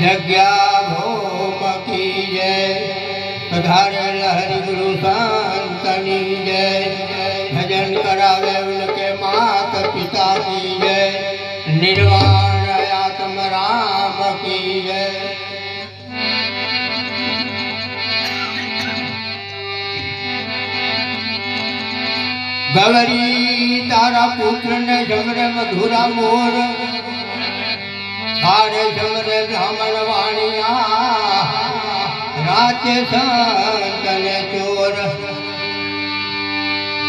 જગ્યા ભોમ કી જય, પધારેલ હરિગુરુ સંતની જય, ભજન કરાવે ઉનકે માત પિતા કી જય, નિર્વાણ આત્મ રામ કી જય। ગવરી તારા પુત્ર ને જમરે મધુરા મોર, તારે જમરે બ્રાહ્મણ વાણિયા, રાતે સંતને ચોર।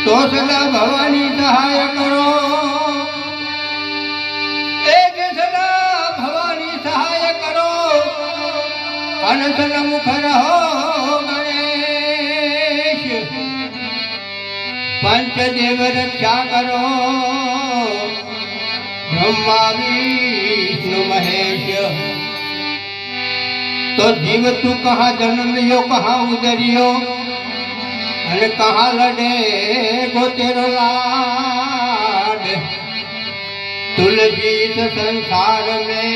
તો સદા ભવાની સહાય કરો, એક સદા ભવાની સહાય કરો, અનશન મુખ રહો ગણેશ, पंचदेव रक्षा करो, ब्रह्मा विष्णु महेश। तो जीव तू कहाँ जन्मियो कहाँ उदरियो, अन कहाँ लड़े गो तेरो लाड। तुलसी संसार में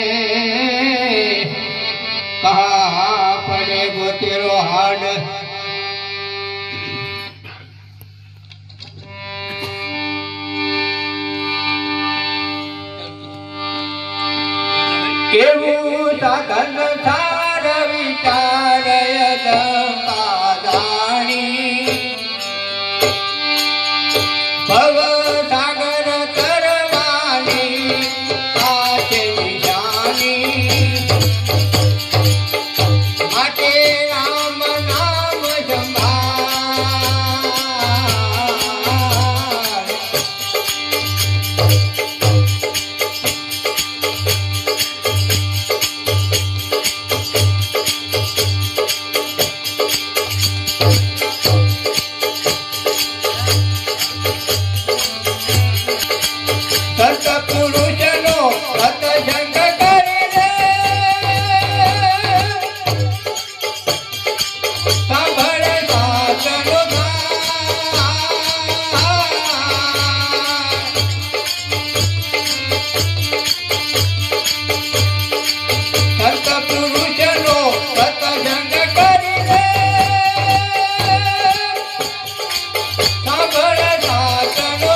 कहाँ पड़े गो तेरो हाड। केवू साधन सार विचारयत पादाणी, भव सागर तरवानी आचे निशानी। माटे राम नाम संभाळ, સત્પુરુષનો સત્સંગ કરીને સાંભળે સાધનો સત્પુરુષનો સત્સંગ કરીને સાંભળે સાધનો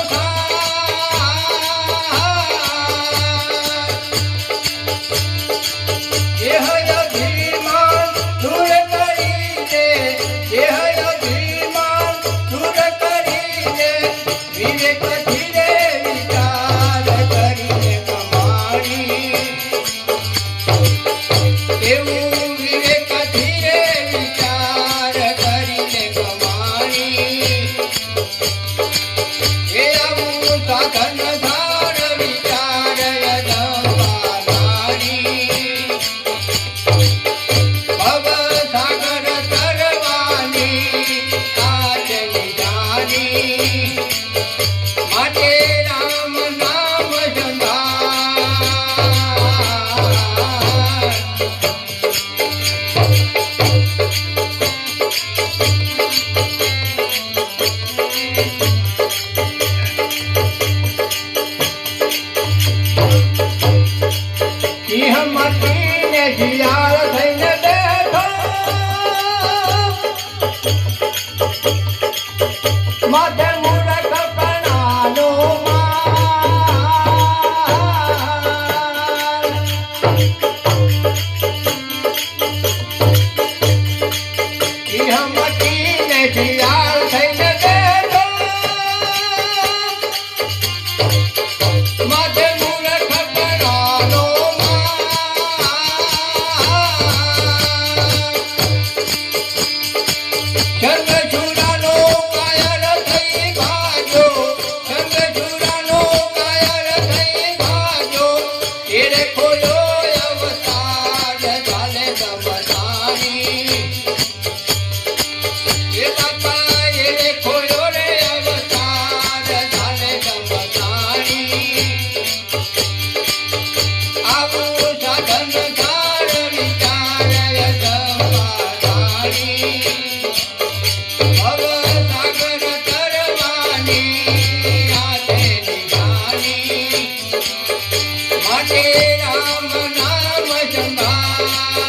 राम नाम संभाळ।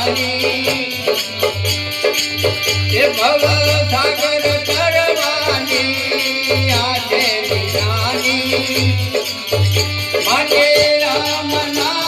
જાણી એ ભવ સાગર તરવાની આજે નિશાની માટે રામ નામ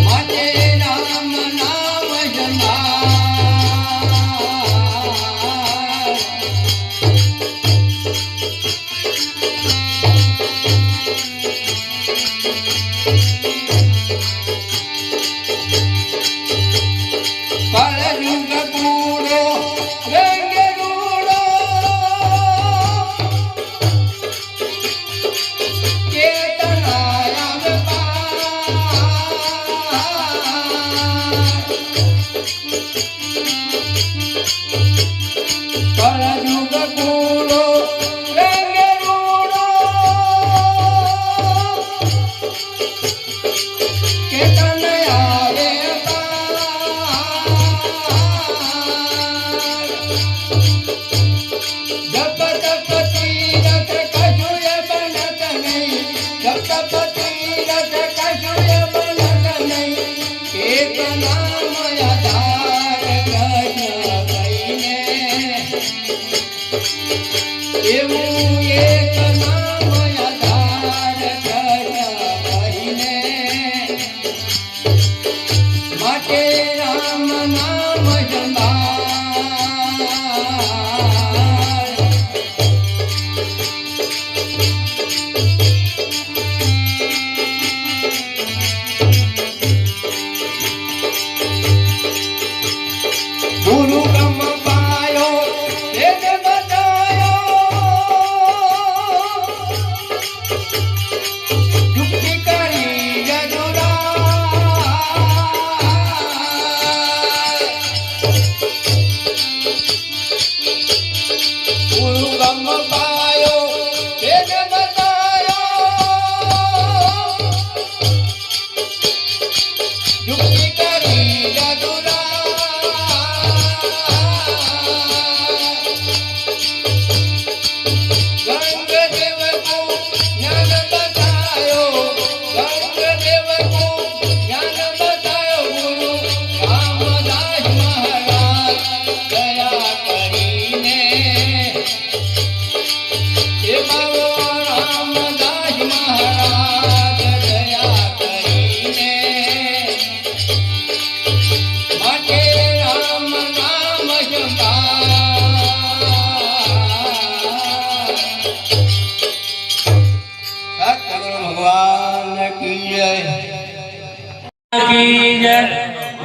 માટે રામ નામ જમાર કળયુગ પૂરો રંગ રૂડો ચેતનાયા કળયુગ પૂરો રંગ રૂડો ચેતનાયા રે જપ તપ તીરથ કશુંય બનત નહીં જપ તપ તીરથ કશુંય બનત નહીં એક નામ આધાર કૃષ્ણ કહીને એવું એક નામ આધાર કૃષ્ણ કહીને માટે રામ નામ જમાર ગુરુ બ્રહ્મ પાયો વેદ બતાયો યુક્તિ કરી ગુરુ બ્રહ્મ પાયો વેદ બતાયો યુક્તિ કરી ગંગદેવ કો જ્ઞાન બતાયો ગંગદેવ કો જ્ઞાન બતાયો ગુરુ રામદાસ મહારાજ દયા કરીને એ બાબો રામદાસ મહારાજ દયા કરીને માટે રામ નામ જપાય ભગવાન કી જય की जय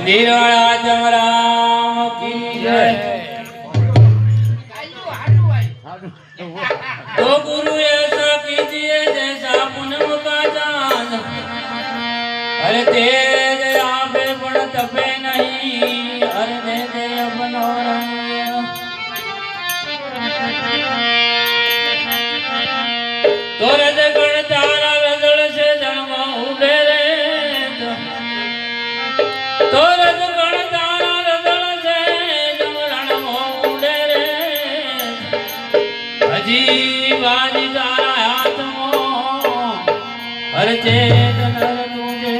निराला जमराम की जय। तो गुरु ऐसा कीजिए जैसा पूनम का चांद अरे तेज आपे पण तपे नहीं अरे दे दे अपनो रंग तो रज गण तारा रजड़ से जन्म उड़े रे तो रज गण तारा रजड़ से जमरण उड़े रे हजी बाजी तारा हाथ मो हर चेतन तुझे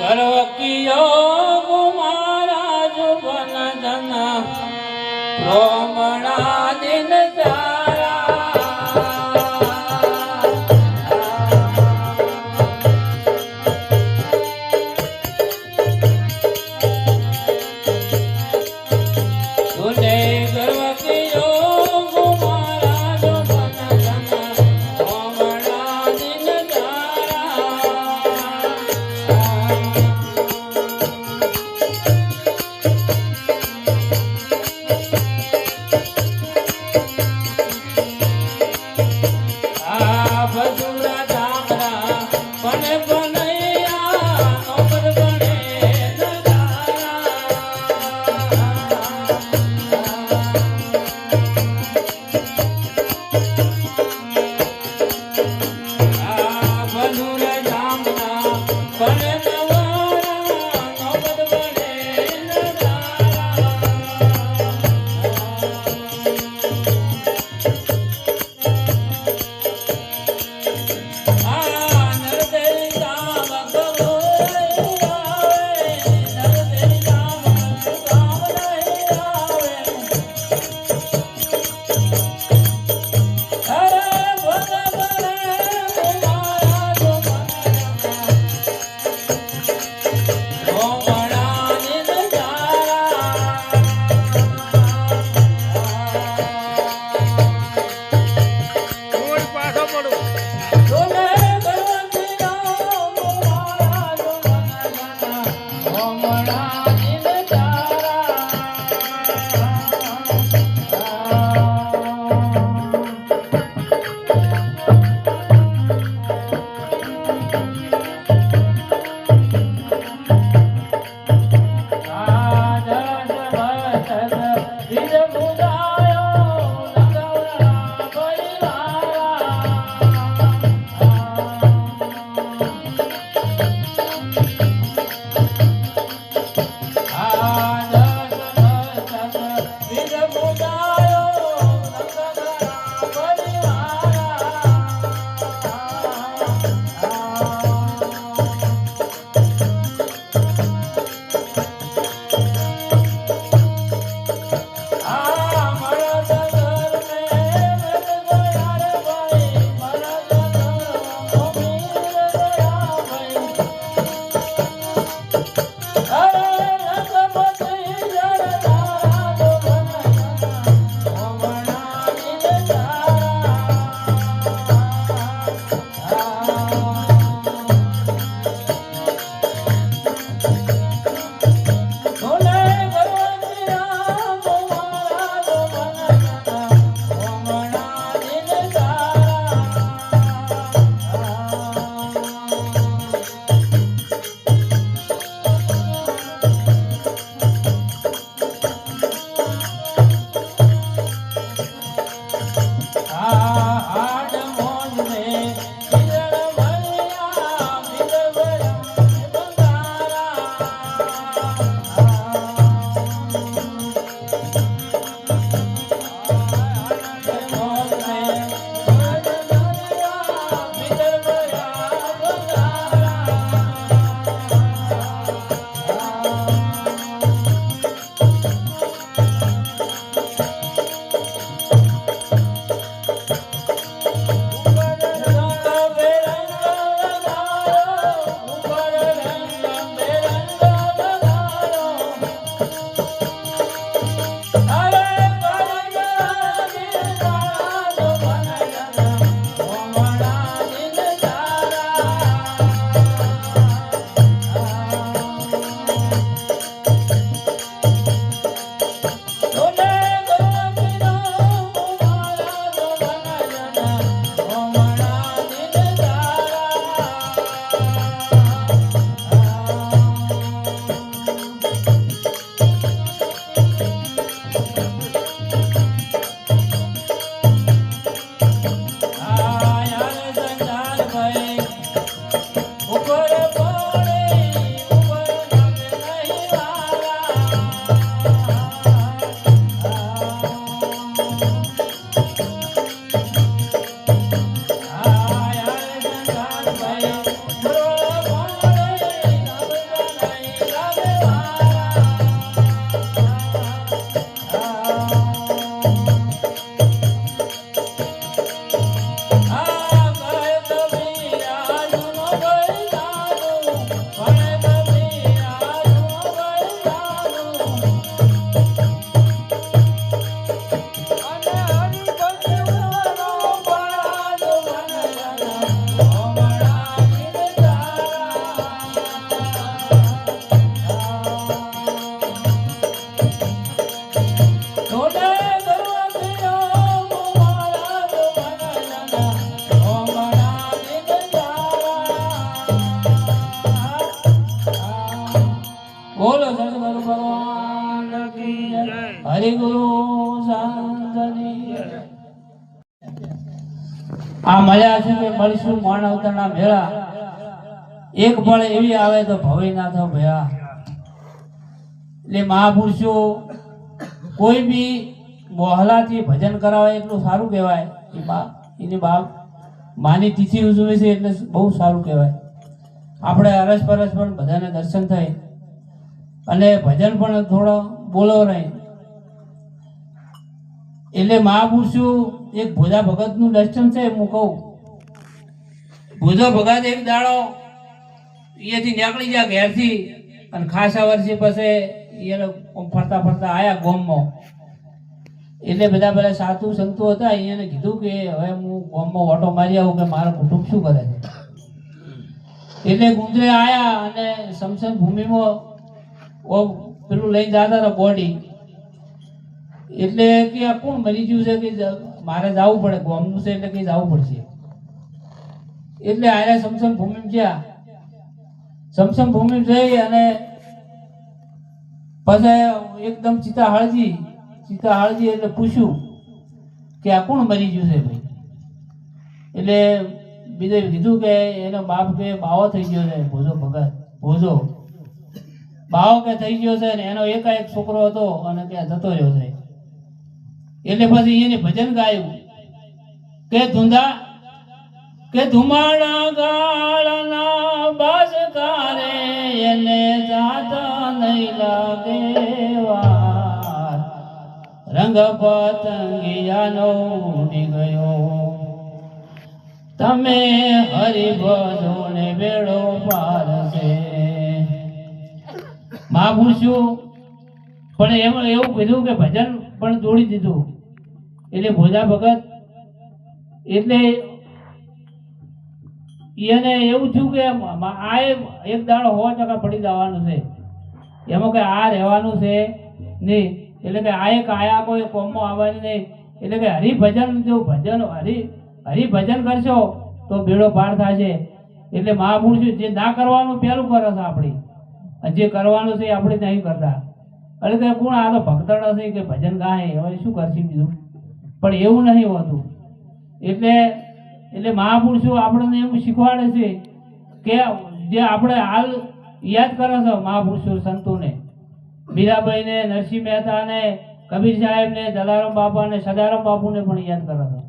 गर्व कियो महाराज बन धना रोमणा दिन तारा तूने गर्व कियो महाराज बन धना रोमणा दिन तारा ભજુડા ધામરા પણ બનૈયા નોકર બને ભજુડા ધામરા પણ નવારા નોકર બને હરિગુરુ શાંતની આ મળ્યા છે કે મળીશું મોણ અવતારના મેળા એક પળ એવી આવે તો ભવે ના થો ભયા એટલે મહાપુરુષો કોઈ બી મોહલાથી ભજન કરાવે એટલું સારું કહેવાય એની બાપ માની તિથિ ઉજવે છે એટલે બહુ સારું કહેવાય આપણે અરસ પરસ પણ બધાને દર્શન થાય અને ભજન પણ થોડો બોલો રહે એટલે મહાપુરુષો એક ભોજા ભગતનું દર્શન છે હું કહું ભોજો ભગત એક દાડો અહીંયાથી નીકળી ગયા ઘેરથી અને ખાસા વર્ષે પછી એ ફરતા ફરતા આયા ગોમમાં એટલે બધા સાધુ સંતો હતા એને કીધું કે હવે હું ગોમમાં ઓટો મારી આવું કે મારું કુટુંબ શું કરે છે એટલે ગુંજરે આયા અને સમસન ભૂમિમાં પેલું લઈને જતા હતા બોડી એટલે કે આ કોણ મરી ગયું છે કે મારે જવું પડે ગોમનું છે એટલે કે જવું પડશે એટલે આયા સમસન ભૂમિ ગયા સમસન ભૂમિ જઈ અને પછી એકદમ ચિતા હળજી એટલે પૂછ્યું કે આ કોણ મરી ગયું છે ભાઈ એટલે બીજે કીધું કે એનો બાપ કે બાવો થઈ ગયો છે ભોજો ભગત ભોજો બાવો કે થઈ ગયો છે ને એનો એકાએક છોકરો હતો અને કે જતો રહ્યો છે એટલે પછી એને ભજન ગાયું કે ધૂંધા કે ધુમાડા ગાળના બાજકારે એને જાતા નહીં લાગે વાર રંગ પતંગિયાનો ઉડી ગયો તમે હરિભજો ને બેડો પાર છે મહાપુરુષો પણ એમાં એવું કીધું કે ભજન પણ જોડી દીધું એટલે ભોજા ભગત એટલે એને એવું થયું કે આ એક દાડો 100% પડી જવાનું છે એમાં કે આ રહેવાનું છે નહીં એટલે કે આ એક આયા કોઈ કોમમાં આવવાની નહીં એટલે કે હરિભજન જો ભજન હરિભજન કરશો તો બેડો પાર થશે એટલે મહાપુરુષો જે ના કરવાનું પહેલું કરે છે આપણી જે કરવાનું છે આપણે નહીં કરતા એટલે કે કોણ આ તો ભક્તડ હશે કે ભજન ગાય હવે શું કરશે બીજું પણ એવું નહીં હોતું એટલે મહાપુરુષો આપણને એવું શીખવાડે છે કે જે આપણે હાલ યાદ કરે છે મહાપુરુષો સંતોને મીરાબાઈને નરસિંહ મહેતાને કબીર સાહેબને જલારામ બાપાને સદારામ બાપુને પણ યાદ કરે છે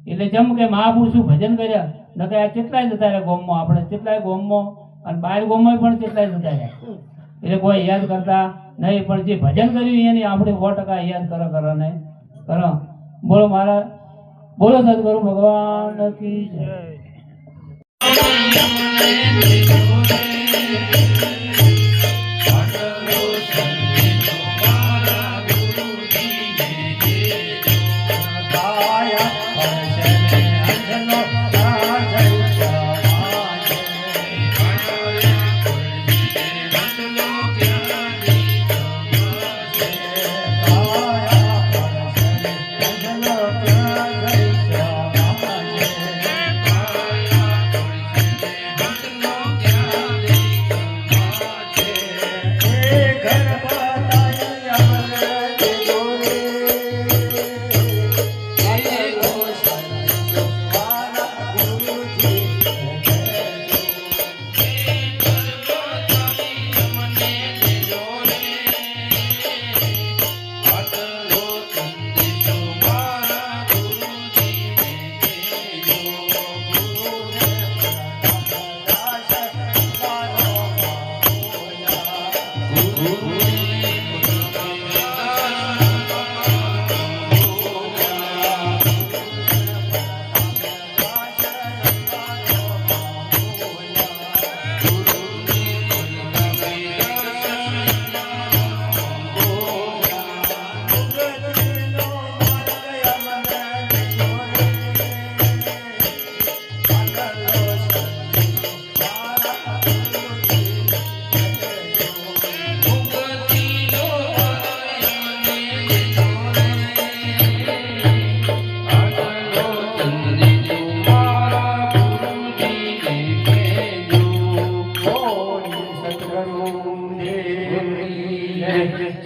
એટલે જેમ કે મહાપુરુષો ભજન કર્યા ન કે આ કેટલાય જતા રહ્યા ગોમમાં આપણે કેટલાય ગોમમાં અને બહાર ગોમમાં પણ કેટલાય જતા રહ્યા એટલે કોઈ યાદ કરતા નહીં પણ જે ભજન કર્યું એની આપણે 100% યાદ કરો ને કરો બોલો મારા બોલો સદગુરુ ભગવાન કી જય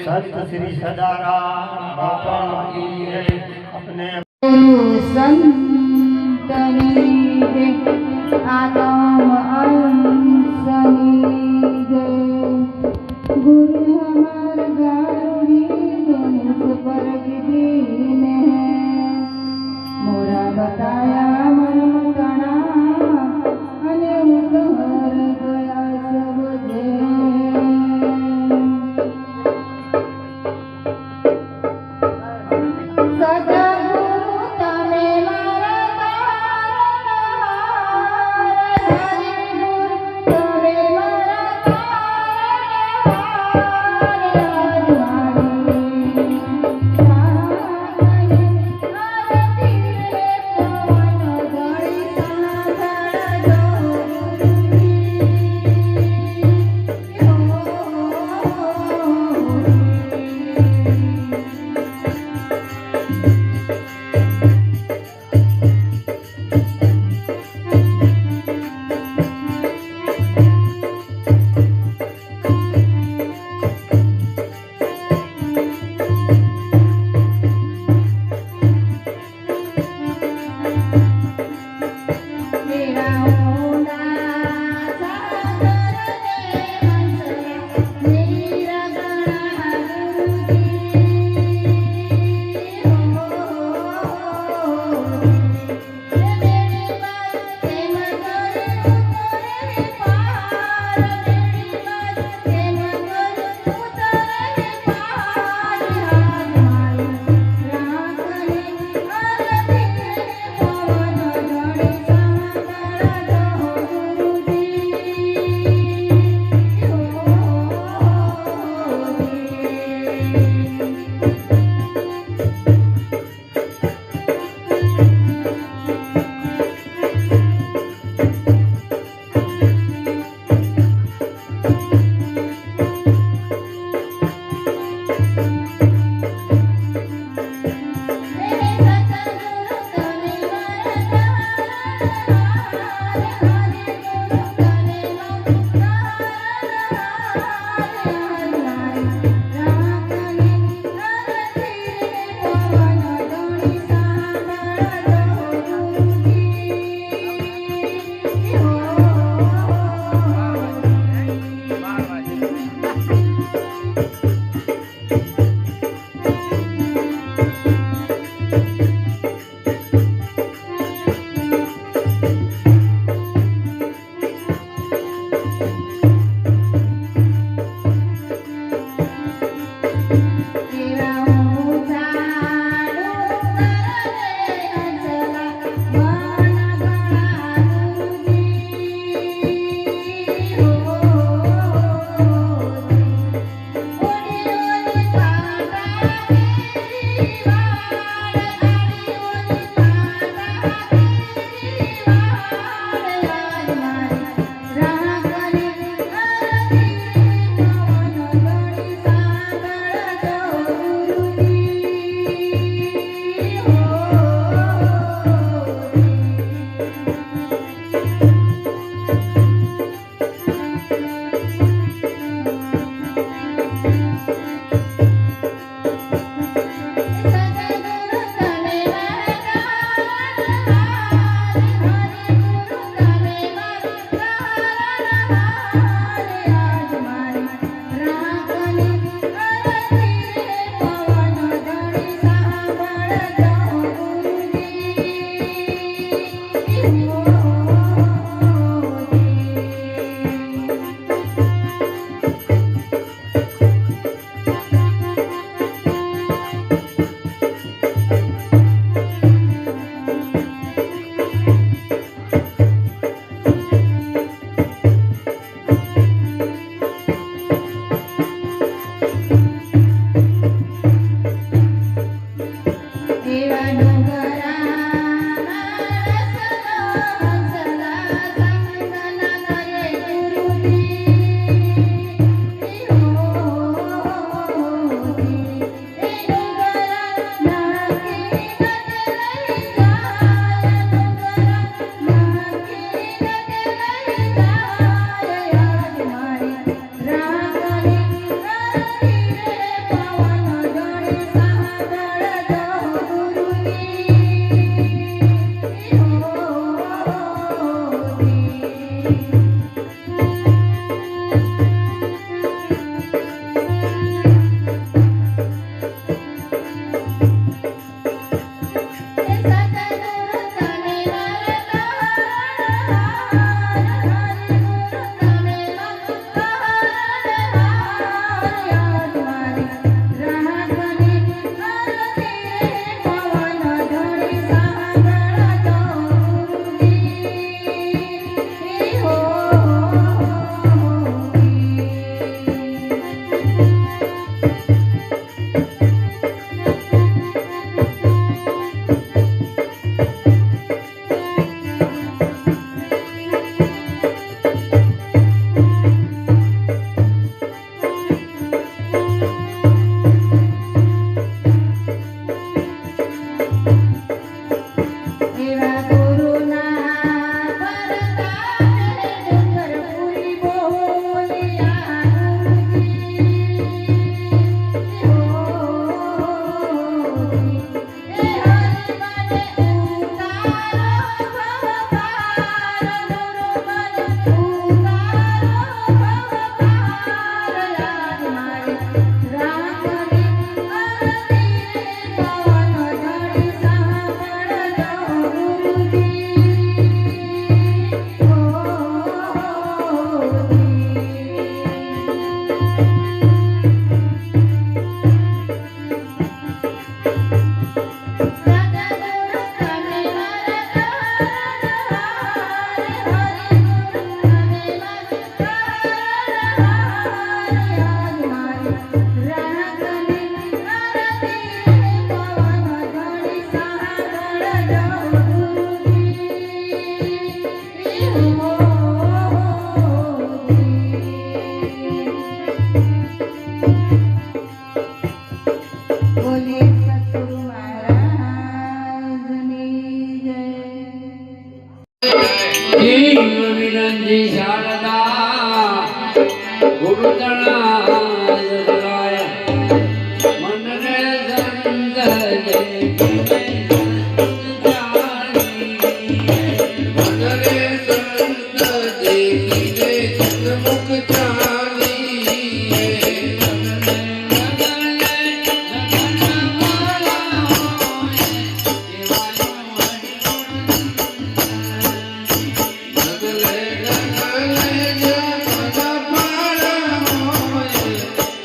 સત શ્રી સદારામ बापा की जय। अपने સંતની જય, આદમ અંશની જય, ગુરુ હમાર ગારુડી ગણેશ પર દીને મોરા બતાયા મર્મ તણા અને ઉધર ગયા સબ જે સદગુરુ તમે જીવ વિરંજી શારદા ગુરુતણા જસરાય મન રે સંત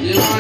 Yeah.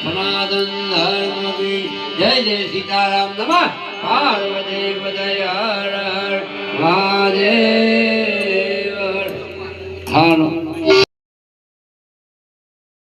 સનાતન ધર્મ કી જય જય સીતારામ નમઃ પાર્વતી પતય હર હર મહાદેવ. હાલો